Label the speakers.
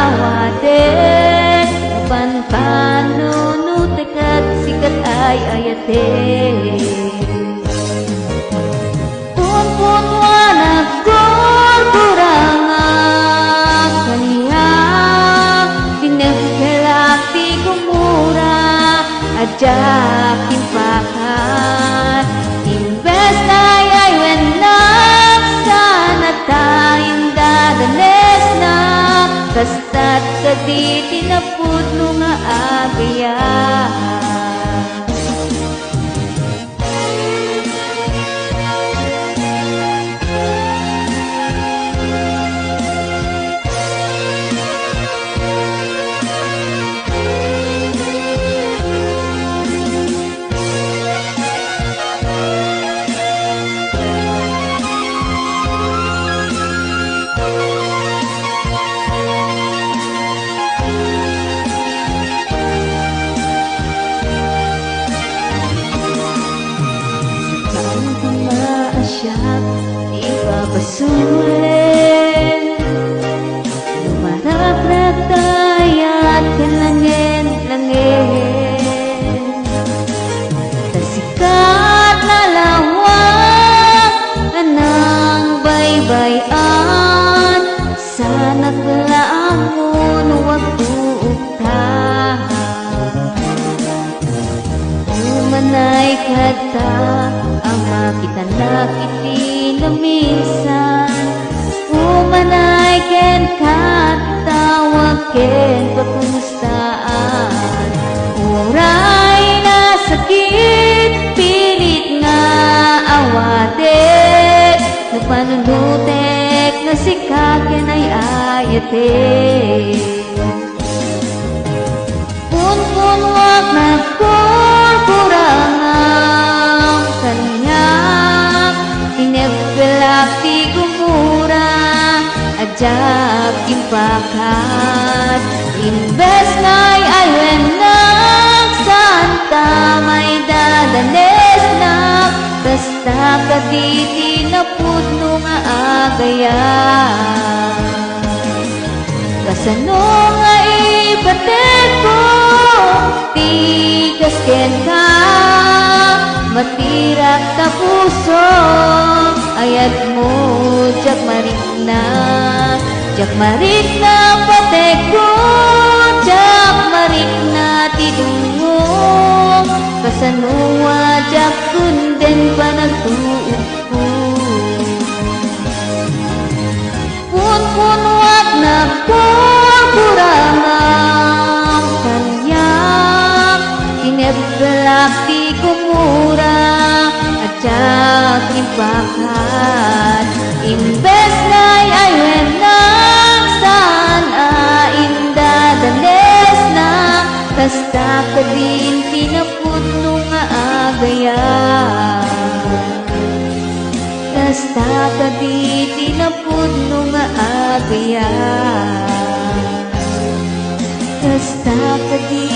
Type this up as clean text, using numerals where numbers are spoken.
Speaker 1: awate panpanunutek at sikat ay ayate punpunwa nagkurkurangan kaniya dinagkalakti kumura ajak impakat imbes na yaywen sana tayong dadanes na kasta't kaditi na pudlo nga agaya ipapasulit lumarap na taya't kalangin-langin tasikat na lawak ng baybayan sana kalaamon huwag tuugtahan umanay kata ang makita nakiti na minsan umanay ken katawag ken pakumustaan uray na sakit pilit nga awatek nagpanunutek na sikaken ay ayate punpunwag nagkurkurangan kanyak inebelakti kumura ajak impakat imbes na'y aywen ng santa may dadanes na basta kaditi na pudno nga agaya kasano nga ipatek ko tigas ken ka matirak ta puso ayat mo jak marik na patek ko jak marik na tidungo kasanua jak kunden panagtuup ko punpunwag na kurkurangan kanyak inebelakti kumura ajak impakat imbes na'y aywen ng sana indadanes na basta kadin pinapudno nga agaya basta kadin pinapudno nga agaya basta kadin